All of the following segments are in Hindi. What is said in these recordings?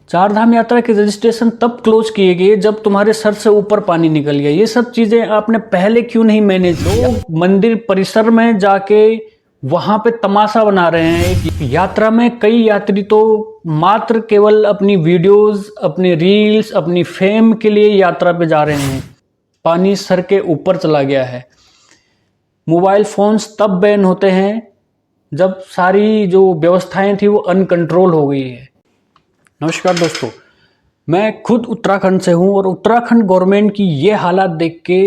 चार धाम यात्रा के रजिस्ट्रेशन तब क्लोज किए गए जब तुम्हारे सर से ऊपर पानी निकल गया। ये सब चीजें आपने पहले क्यों नहीं मैनेज किया? लोग मंदिर परिसर में जाके वहां पे तमाशा बना रहे हैं। यात्रा में कई यात्री तो मात्र केवल अपनी वीडियोस, अपने रील्स, अपनी फेम के लिए यात्रा पे जा रहे हैं। पानी सर के ऊपर चला गया है। मोबाइल फोन्स तब बैन होते हैं जब सारी जो व्यवस्थाएं थी वो अनकंट्रोल हो गई है। नमस्कार दोस्तों, मैं खुद उत्तराखंड से हूं और उत्तराखंड गवर्नमेंट की ये हालात देख के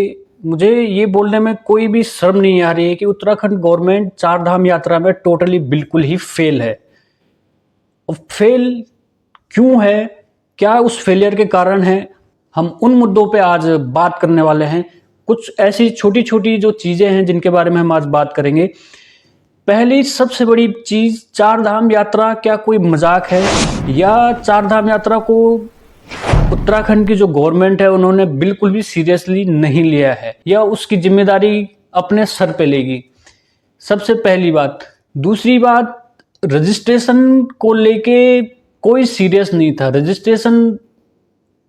मुझे ये बोलने में कोई भी शर्म नहीं आ रही है कि उत्तराखंड गवर्नमेंट चार धाम यात्रा में टोटली बिल्कुल ही फेल है। और फेल क्यों है, क्या उस फेलियर के कारण है, हम उन मुद्दों पे आज बात करने वाले हैं। कुछ ऐसी छोटी छोटी जो चीज़ें हैं जिनके बारे में हम आज बात करेंगे। पहली सबसे बड़ी चीज़, चार धाम यात्रा क्या कोई मजाक है, या चार धाम यात्रा को उत्तराखंड की जो गवर्नमेंट है उन्होंने बिल्कुल भी सीरियसली नहीं लिया है या उसकी जिम्मेदारी अपने सर पे लेगी। सबसे पहली बात। दूसरी बात, रजिस्ट्रेशन को लेके कोई सीरियस नहीं था। रजिस्ट्रेशन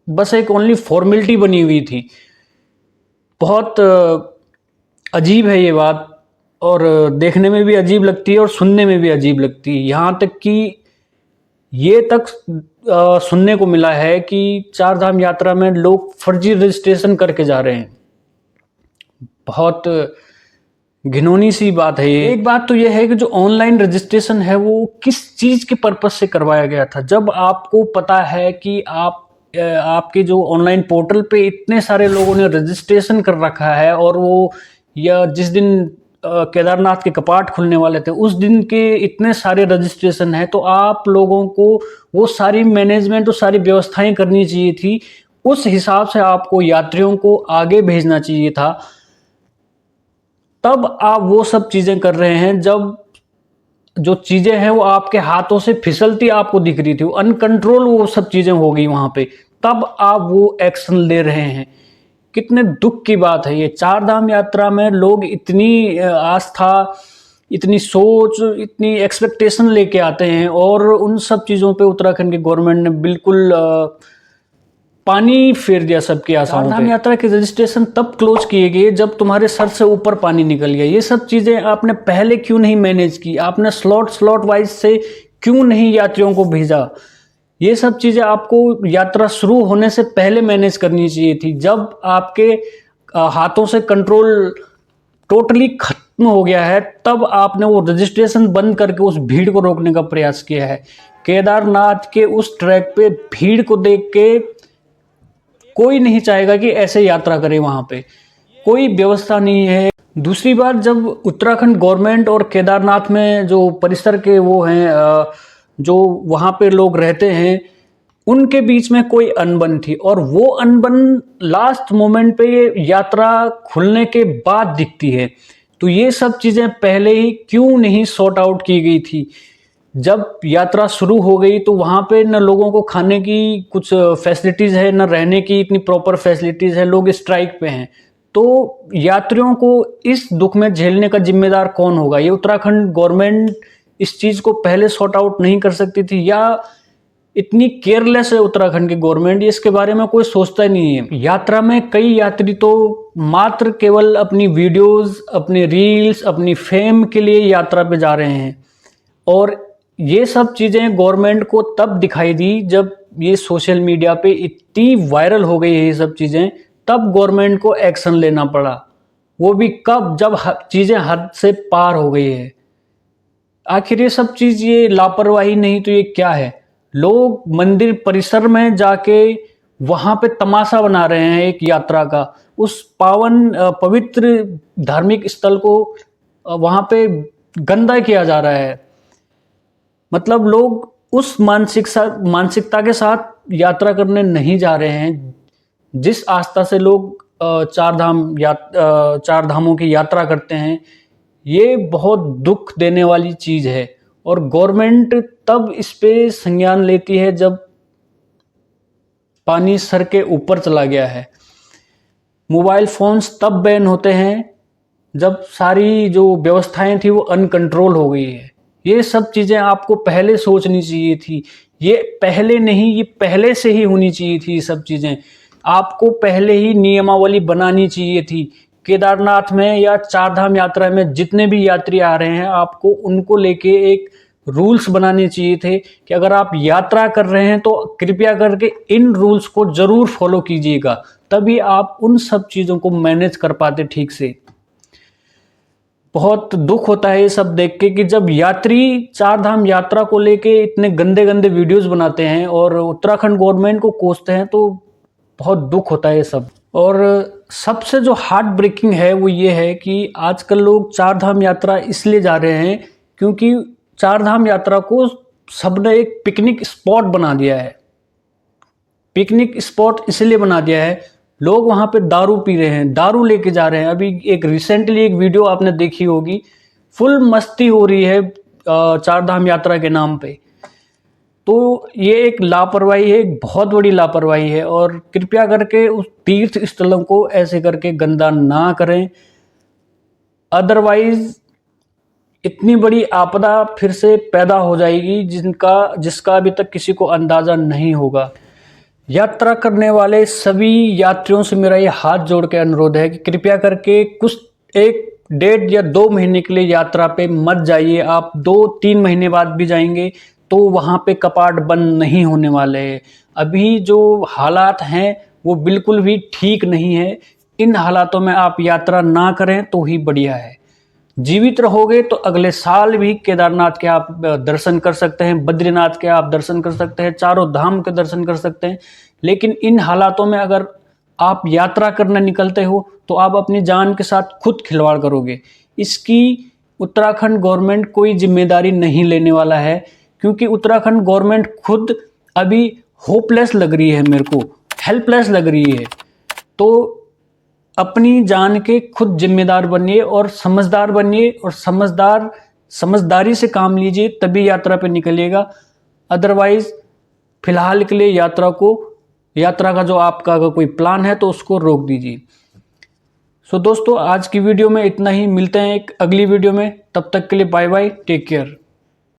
बस एक ओनली फॉर्मेलिटी बनी हुई थी। बहुत अजीब है ये बात, और देखने में भी अजीब लगती है और सुनने में भी अजीब लगती है। यहाँ तक कि ये तक सुनने को मिला है कि चार धाम यात्रा में लोग फर्जी रजिस्ट्रेशन करके जा रहे हैं। बहुत घिनौनी सी बात है ये। एक बात तो ये है कि जो ऑनलाइन रजिस्ट्रेशन है वो किस चीज़ के पर्पस से करवाया गया था। जब आपको पता है कि आपके जो ऑनलाइन पोर्टल पे इतने सारे लोगों ने रजिस्ट्रेशन कर रखा है, और वो या जिस दिन केदारनाथ के कपाट खुलने वाले थे उस दिन के इतने सारे रजिस्ट्रेशन है, तो आप लोगों को वो सारी मैनेजमेंट और सारी व्यवस्थाएं करनी चाहिए थी। उस हिसाब से आपको यात्रियों को आगे भेजना चाहिए था। तब आप वो सब चीज़ें कर रहे हैं जब जो चीज़ें हैं वो आपके हाथों से फिसलती आपको दिख रही थी, वो अनकंट्रोल वो सब चीज़ें हो गई वहाँ पे, तब आप वो एक्शन ले रहे हैं। कितने दुख की बात है ये। चार धाम यात्रा में लोग इतनी आस्था, इतनी सोच, इतनी एक्सपेक्टेशन लेके आते हैं, और उन सब चीज़ों पे उत्तराखंड की गवर्नमेंट ने बिल्कुल पानी फेर दिया सबकी आशाओं पे। चार धाम यात्रा के रजिस्ट्रेशन तब क्लोज किए गए जब तुम्हारे सर से ऊपर पानी निकल गया। ये सब चीज़ें आपने पहले क्यों नहीं मैनेज की? आपने स्लॉट वाइज से क्यों नहीं यात्रियों को भेजा? ये सब चीज़ें आपको यात्रा शुरू होने से पहले मैनेज करनी चाहिए थी। जब आपके हाथों से कंट्रोल टोटली खत्म हो गया है, तब आपने वो रजिस्ट्रेशन बंद करके उस भीड़ को रोकने का प्रयास किया है। केदारनाथ के उस ट्रैक पे भीड़ को देख के कोई नहीं चाहेगा कि ऐसे यात्रा करे। वहाँ पे कोई व्यवस्था नहीं है। दूसरी बात, जब उत्तराखंड गवर्नमेंट और केदारनाथ में जो परिसर के वो हैं, जो वहाँ पे लोग रहते हैं, उनके बीच में कोई अनबन थी, और वो अनबन लास्ट मोमेंट पे यात्रा खुलने के बाद दिखती है। तो ये सब चीज़ें पहले ही क्यों नहीं सॉर्ट आउट की गई थी? जब यात्रा शुरू हो गई तो वहाँ पे न लोगों को खाने की कुछ फैसिलिटीज़ है, न रहने की इतनी प्रॉपर फैसिलिटीज़ है, लोग स्ट्राइक पे हैं। तो यात्रियों को इस दुख में झेलने का जिम्मेदार कौन होगा? ये उत्तराखंड गवर्नमेंट इस चीज़ को पहले सॉर्ट आउट नहीं कर सकती थी, या इतनी केयरलेस है उत्तराखंड की गवर्नमेंट, इसके बारे में कोई सोचता ही नहीं है? यात्रा में कई यात्री तो मात्र केवल अपनी वीडियोस, अपने रील्स, अपनी फेम के लिए यात्रा पे जा रहे हैं, और ये सब चीज़ें गवर्नमेंट को तब दिखाई दी जब ये सोशल मीडिया पे इतनी वायरल हो गई है ये सब चीज़ें, तब गवर्नमेंट को एक्शन लेना पड़ा। वो भी कब? जब चीज़ें हद से पार हो गई है। आखिर ये सब चीज़, ये लापरवाही नहीं तो ये क्या है? लोग मंदिर परिसर में जाके वहाँ पे तमाशा बना रहे हैं एक यात्रा का। उस पावन पवित्र धार्मिक स्थल को वहाँ पे गंदा किया जा रहा है। मतलब लोग उस मानसिकता के साथ यात्रा करने नहीं जा रहे हैं जिस आस्था से लोग चार धामों की यात्रा करते हैं। ये बहुत दुख देने वाली चीज़ है, और गवर्नमेंट तब इस पे संज्ञान लेती है जब पानी सर के ऊपर चला गया है। मोबाइल फोन्स तब बैन होते हैं जब सारी जो व्यवस्थाएं थी वो अनकंट्रोल हो गई है। ये सब चीज़ें आपको पहले सोचनी चाहिए थी। ये पहले नहीं, ये पहले से ही होनी चाहिए थी। ये सब चीज़ें आपको पहले ही नियमावली बनानी चाहिए थी। केदारनाथ में या चारधाम यात्रा में जितने भी यात्री आ रहे हैं, आपको उनको लेके एक रूल्स बनाने चाहिए थे कि अगर आप यात्रा कर रहे हैं तो कृपया करके इन रूल्स को ज़रूर फॉलो कीजिएगा, तभी आप उन सब चीज़ों को मैनेज कर पाते ठीक से। बहुत दुख होता है ये सब देख के कि जब यात्री चारधाम यात्रा को लेके इतने गंदे गंदे वीडियोस बनाते हैं और उत्तराखंड गवर्नमेंट को कोसते हैं, तो बहुत दुख होता है ये सब। और सबसे जो हार्ट ब्रेकिंग है वो ये है कि आजकल लोग चारधाम यात्रा इसलिए जा रहे हैं क्योंकि चारधाम यात्रा को सबने एक पिकनिक स्पॉट बना दिया है। पिकनिक स्पॉट इसलिए बना दिया है, लोग वहाँ पे दारू पी रहे हैं, दारू लेके जा रहे हैं। अभी एक रिसेंटली एक वीडियो आपने देखी होगी, फुल मस्ती हो रही है चारधाम यात्रा के नाम पे। तो ये एक लापरवाही है, एक बहुत बड़ी लापरवाही है, और कृपया करके उस तीर्थ स्थलों को ऐसे करके गंदा ना करें। अदरवाइज इतनी बड़ी आपदा फिर से पैदा हो जाएगी जिसका अभी तक किसी को अंदाजा नहीं होगा। यात्रा करने वाले सभी यात्रियों से मेरा ये हाथ जोड़ के अनुरोध है कि कृपया करके कुछ 1 या 2 महीने के लिए यात्रा पे मत जाइए। आप 2-3 महीने बाद भी जाएंगे तो वहाँ पे कपाट बंद नहीं होने वाले हैं। अभी जो हालात हैं वो बिल्कुल भी ठीक नहीं है। इन हालातों में आप यात्रा ना करें तो ही बढ़िया है। जीवित रहोगे तो अगले साल भी केदारनाथ के आप दर्शन कर सकते हैं, बद्रीनाथ के आप दर्शन कर सकते हैं, चारों धाम के दर्शन कर सकते हैं। लेकिन इन हालातों में अगर आप यात्रा करने निकलते हो तो आप अपनी जान के साथ खुद खिलवाड़ करोगे। इसकी उत्तराखंड गवर्नमेंट कोई जिम्मेदारी नहीं लेने वाला है, क्योंकि उत्तराखंड गवर्नमेंट खुद अभी होपलेस लग रही है, मेरे को हेल्पलेस लग रही है। तो अपनी जान के खुद जिम्मेदार बनिए और समझदार बनिए, और समझदारी से काम लीजिए, तभी यात्रा पे निकलिएगा। अदरवाइज फिलहाल के लिए यात्रा का जो आपका अगर कोई प्लान है तो उसको रोक दीजिए। सो दोस्तों, आज की वीडियो में इतना ही। मिलते हैं एक अगली वीडियो में, तब तक के लिए बाय बाय, टेक केयर।